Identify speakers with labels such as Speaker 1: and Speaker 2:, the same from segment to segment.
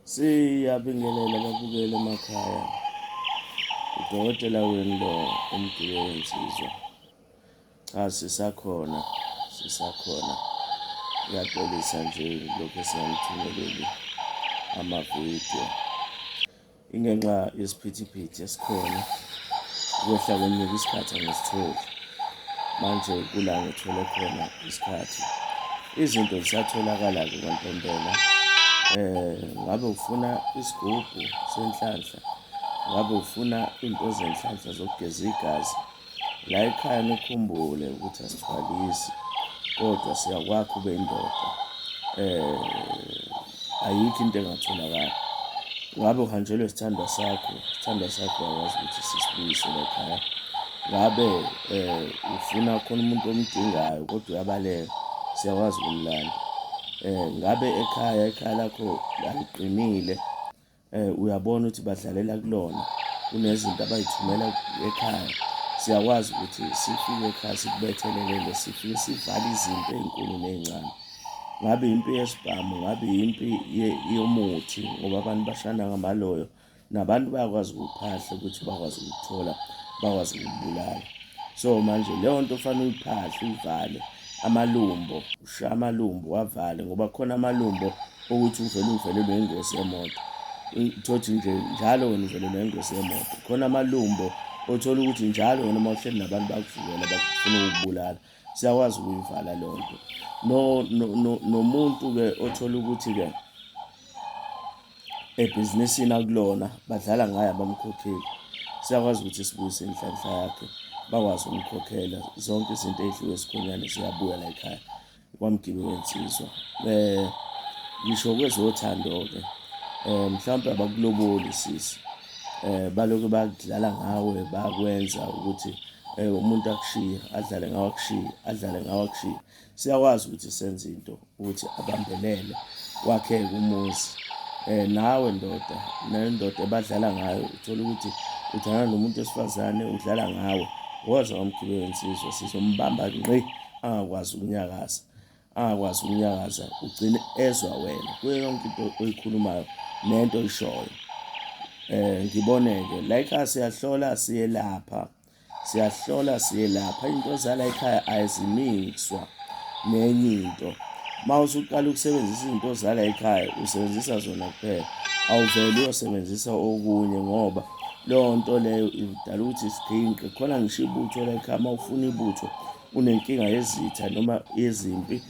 Speaker 1: Siyabingelela ababukeli emakhaya. Udokotela wenu lo uMgibe'wensizwa. Cha, sisakhona. Ngiyaxolisa nje lokhu esinganithumeleli amavidiyo. Ingenxa yesiphithiphithi esikhona ukwehla kwenyuka isikhathi angisitholi. Manje kula ngithole khona isikhathi. Izinto zisatholakala-ke kwaNtombela. Ngabe ufuna isigubhu senhlanhla, ngabe ufuna into zenhlanhla zokugeza igazi. La ekhaya nikhumbule ukuthi asithwalisi, kodwa siyakwakha ube indoda. Ayikho into engatholakala. Ngabe uhanjelwe isithandwa sakho uyakwazi ukuthi sisibuyisele ekhaya. Ngabe ufuna khona umuntu omdingayo kodwa uyabaleka, siyakwazi ukumlanda. Ngabe ekhaya lakho aliqinile, uyabona ukuthi badlalela kulona, kunezinto abayithumela ekhaya, siyakwazi ukuthi sifike ekhaya sikubethelelele, sifike sivale izinto ey'nkulu ney'ncane. Ngabe impi yesibhamu, ngabe impi yomuthi, ngoba abantu bashana ngamaloyo, nabantu bayakwazi ukuphahla ukuthi bakwazi ukuthola, bakwazi ukubulala. So manje leyo nto fanele uyiphahle, uyivale. Amalumbo, ushaye amalumbo wavale, ngoba khona amalumbo ukuthi uvelelwe ingozi yemoto. Thothi nje njalo wena uvelelwe ingozi yemoto. Khona amalumbo othola ukuthi njalo wena uma uhleli nabantu bakuvukela bakufuna ukubulala. Siyakwazi ukuyivala leyo nto. Nomuntu-ke othola ukuthi-ke ebhizinisini akulona badlala ngayo abamkhokheli. Siyakwazi ukuthi sibuyise inhlanhla yakhe, bakwazi ukumkhokhela. Zonke izinto ey'dliwe esikhonyane ziyabuya la ekhaya kwaMgibe'wensizwa. Ngisho kwezothando-ke, mhlawumpe abakuloboli sisi. Baloku bakudlala ngawe, bakwenza ukuthi umuntu akushiye, adlale ngawe akushiye. Siyakwazi ukuthi senze into ukuthi abambelele, wakheke umuzi. Nawe ndoda, nendoda ebadlala ngayo, uthola ukuthi udlala nomuntu wesifazane udlala ngawe. Woza kwaMgibe'wensizwa, sizombamba ngqi angakwazi ukunyakaza, ugcine ezwa wena kuyo yonke into oyikhulumayo nento oyishoyo. Ngiboneke la ekhaya siyahlola siyelapha. Into zala ekhaya ayizimiswa nenye into. Uma usuqala ukusebenzisa izinto zala ekhaya usebenzisa zona kuphela, awuvele uyosebenzisa okunye, ngoba leyo nto leyo idala ukuthi isiginqe. Khona ngisho ibutho la ekhaya, uma ufuna ibutho unenkinga yezitha noma yezimpi,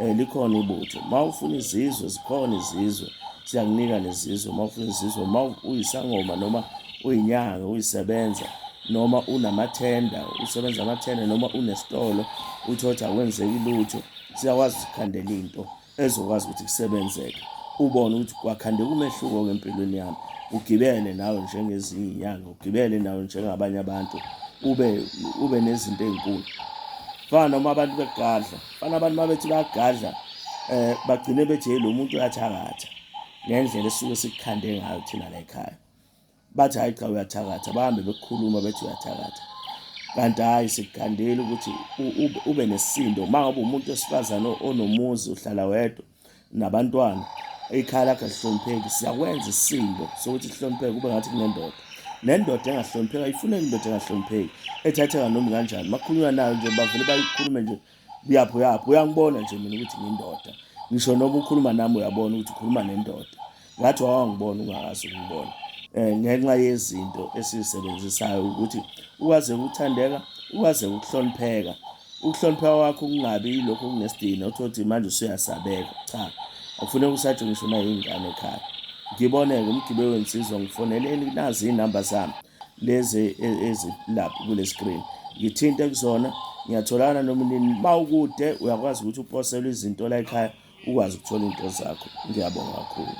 Speaker 1: likhona ibutho. Uma ufuna izizwe, zikhona izizwe, siyakunika nezizwe. Uma ufuna izizwe, uma uyisangoma noma uyinyanga uyisebenza, noma unamathenda usebenza amathenda, noma unesitolo uthothi akwenzeki lutho, siyakwazi ukukhandela into ezokwazi ukuthi kusebenzeke. Ubone ukuthi kwakhandeka umehluko empilweni yami. Ugibele nawe njengezinye inyanga, ugibele nawe njengabanye abantu, ube nezinto ey'nkulu. Fana noma abantu begadla, abantu uma bethi bayagadla, bagcine bethi lo muntu uyathakatha ngendlela esuke sikukhande ngayo thina la ekhaya. Bathi hayi cha uyathakatha, bahambe bekukhuluma bethi uyathakatha. Kanti hayi sikukhandela ukuthi ube nesisindo. Uma ngabe umuntu wesifazane onomuzi, uhlala wedwa nabantwana, ikhaya lakho alihlonipheki, siyakwenza isisindo sokuthi sihlonipheke, kube ngathi kunendoda. Nendoda engahlonipheki ayifuneki indoda engahlonipheki, ethatheka noma kanjani. Makhulunywa nayo nje bavele bayikhulume nje yapho. Uyangibona nje mina ukuthi ngiyindoda. Ngisho noma ukhuluma nami uyabona ukuthi ukhuluma nendoda. Ngathi wawangibona ungakazi ukungibona. Ngenxa yezinto esizisebenzisayo ukuthi ukwaze ukuthandeka, ukwaze ukuhlonipheka. Ukuhlonipheka kwakho kungabi yilokho okunesidina uthothi manje usuyasabeka. Cha, akufuneka usatshwe ngisho nayingane ekhaya. Ngiboneke uMgibe'wensizwa, ngifoneleni, nazi iy'namba zami lezi ezilapha kule screen. Ngithinte kuzona, ngiyatholakala noma nini. Uma ukude uyakwazi ukuthi uposelwe izinto la ekhaya ukwazi ukuthola into zakho. Ngiyabonga kakhulu.